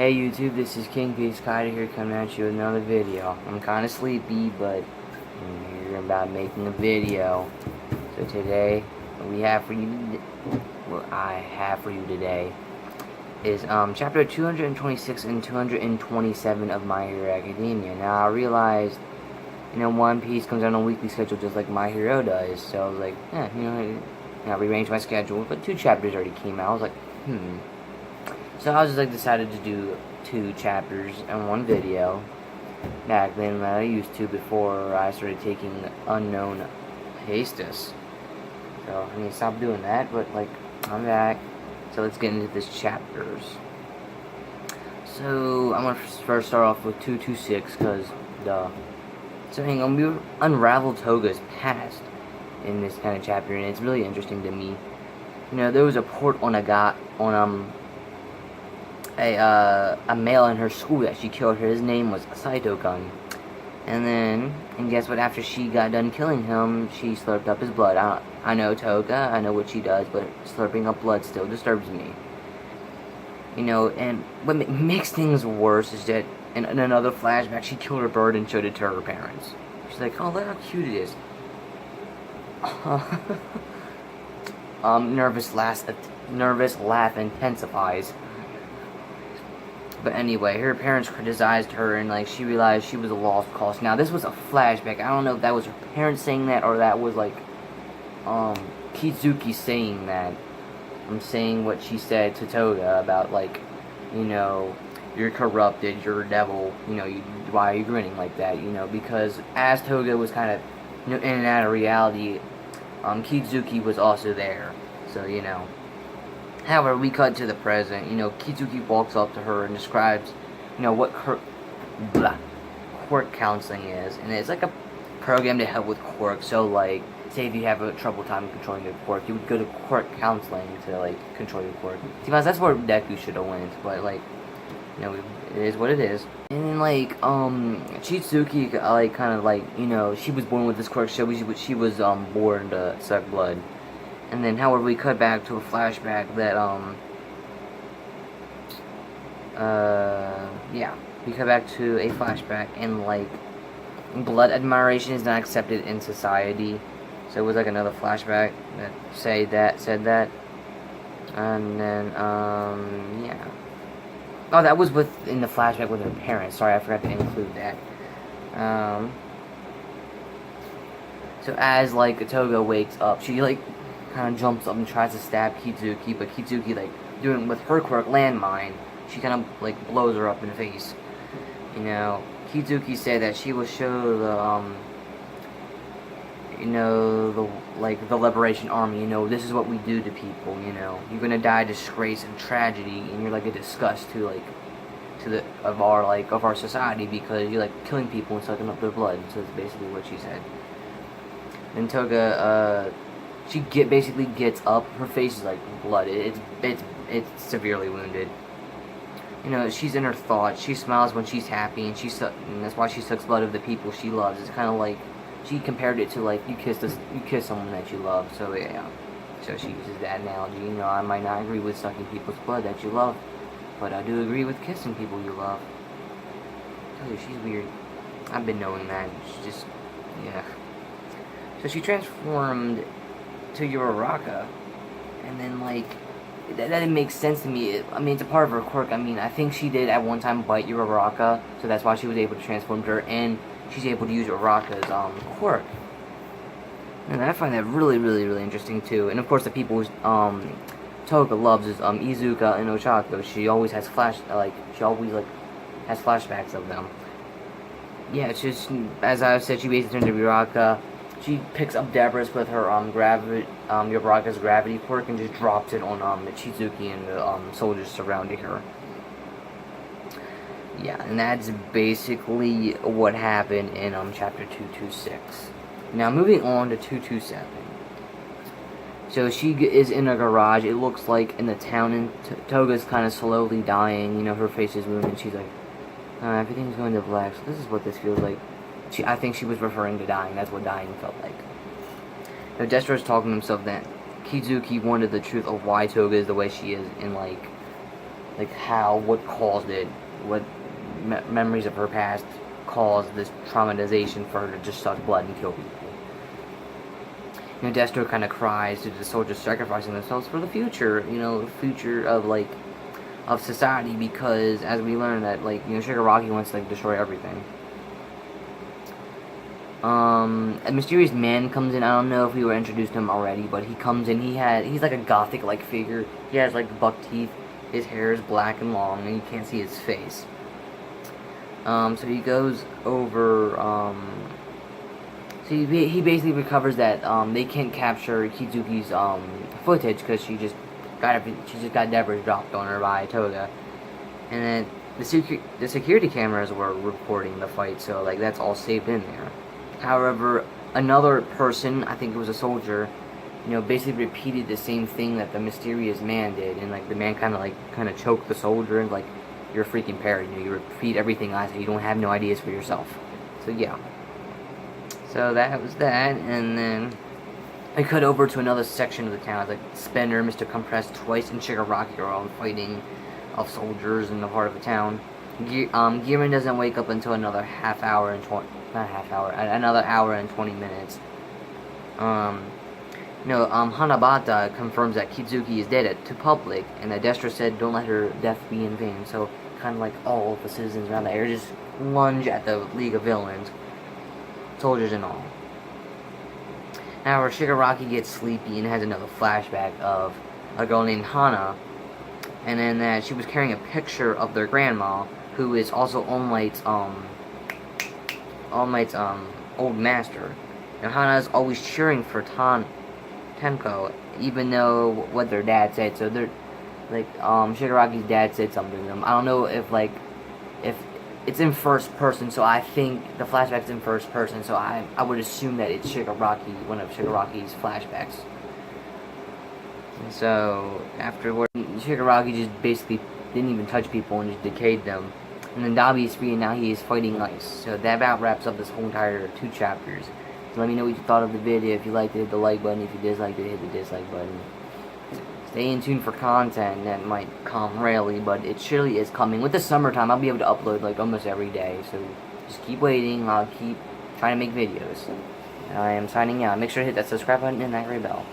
Hey YouTube, this is King Peace Kaider here coming at you with another video. I'm kind of sleepy, but I'm here about making a video. So today, I have for you today is chapter 226 and 227 of My Hero Academia. Now I realized, One Piece comes out on a weekly schedule just like My Hero does. So I was like, I rearranged my schedule, but 2 chapters already came out. I was like, So I was just decided to do 2 chapters in one video back then that I used to before I started taking unknown hiatus. So stop doing that, but I'm back. So let's get into this chapters. So I'm gonna first start off with 226 because duh. So we unravel Toga's past in this kind of chapter, and it's really interesting to me. There was a report on a male in her school that she killed. His name was Saito-kun. And guess what? After she got done killing him, she slurped up his blood. I know Toga, I know what she does, but slurping up blood still disturbs me. And what makes things worse is that in another flashback, she killed her bird and showed it to her parents. She's like, oh, look how cute it is. Nervous laugh intensifies. But anyway, her parents criticized her, and she realized she was a lost cause. Now this was a flashback. I don't know if that was her parents saying that or that was Kizuki saying that. I'm saying what she said to Toga about you're corrupted, you're a devil. Why are you grinning like that? Because as Toga was kind of in and out of reality, Kizuki was also there. So However, we cut to the present. Kizuki walks up to her and describes, what quirk counseling is. And it's like a program to help with quirks. So, say if you have a trouble time controlling your quirk, you would go to quirk counseling to, control your quirk. See, that's where Deku should have went. But, it is what it is. And then, Chizuki, she was born with this quirk. So she was, born to suck blood. And then, however, we cut back to a flashback that, we cut back to a flashback, and, blood admiration is not accepted in society. So it was, another flashback that said that. And then, yeah. Oh, that was in the flashback with her parents. Sorry, I forgot to include that. So as, Toga wakes up, she, kind of jumps up and tries to stab Kizuki, but Kizuki, doing with her quirk landmine, she kind of, blows her up in the face. Kizuki said that she will show the Liberation Army, this is what we do to people, you're gonna die disgrace and tragedy, and you're, a disgust to our society, because you're, killing people and sucking up their blood. So that's basically what she said. And Toga, she basically gets up. Her face is blood. It's severely wounded. She's in her thoughts. She smiles when she's happy, and that's why she sucks blood of the people she loves. It's kind of she compared it to you kiss someone that you love. So yeah. So she uses that analogy. I might not agree with sucking people's blood that you love, but I do agree with kissing people you love. Oh, she's weird. I've been knowing that. She's just So she transformed to Uraraka, and then that didn't make sense to me. It's a part of her quirk. I think she did at one time bite Uraraka, so that's why she was able to transform her, and she's able to use Uraraka's quirk. And I find that really, really, really interesting too. And of course, the people Toga loves is Izuka and Ochako. She always has has flashbacks of them. Yeah, it's just, as I said, she basically turned to Uraraka. She picks up Debris with her Uraraka's gravity quirk and just drops it on Chizuki and the soldiers surrounding her. Yeah, and that's basically what happened in chapter 226. Now moving on to 227. So she is in a garage. It looks like in the town, and Toga's kind of slowly dying. Her face is wounded. She's like, everything's going to black. So this is what this feels like. I think she was referring to dying. That's what dying felt like. Now, Destro's talking to himself that Kizuki wanted the truth of why Toga is the way she is, and like how, what caused it, what memories of her past caused this traumatization for her to just suck blood and kill people. You know, Destro kind of cries to the soldiers sacrificing themselves for the future, you know, future of, like, of society, because, as we learn that, like, you know, Shigaraki wants to, like, destroy everything. A mysterious man comes in. I don't know if we were introduced to him already, but he comes in. He's like a gothic-like figure. He has, like, buck teeth. His hair is black and long, and you can't see his face. So he goes over, so he basically recovers that, they can't capture Kizuki's, footage, because she just got Devers dropped on her by Toga. And then the security cameras were recording the fight, so, like, that's all saved in there. However, another person, I think it was a soldier, you know, basically repeated the same thing that the mysterious man did, and, like, the man kind of choked the soldier, and, like, you're a freaking parrot, you know, you repeat everything I say, you don't have no ideas for yourself. So, yeah. So, that was that, and then I cut over to another section of the town. It's like Spender, Mr. Compressed, Twice, and Shigaraki are all fighting off soldiers in the heart of the town. Gearman doesn't wake up until another another hour and 20 minutes. Hanabata confirms that Kizuki is dead to public, and that Destra said don't let her death be in vain. So, kind of like all of the citizens around the area just lunge at the League of Villains, soldiers and all. Now, Shigaraki gets sleepy and has another flashback of a girl named Hana, and then that she was carrying a picture of their grandma, who is also All Might's old master. Now, Hana is always cheering for Tenko, even though what their dad said. So they're like, Shigaraki's dad said something to them. I don't know if it's in first person, so I think the flashback's in first person, so I would assume that it's Shigaraki, one of Shigaraki's flashbacks. And so, afterward, Shigaraki just basically didn't even touch people and just decayed them. And then Dabi is free, and now he is fighting ice. So that about wraps up this whole entire 2 chapters. So let me know what you thought of the video. If you liked it, hit the like button. If you disliked it, hit the dislike button. Stay in tune for content that might come rarely, but it surely is coming. With the summertime, I'll be able to upload like almost every day. So just keep waiting. I'll keep trying to make videos. I am signing out. Make sure to hit that subscribe button and that gray bell.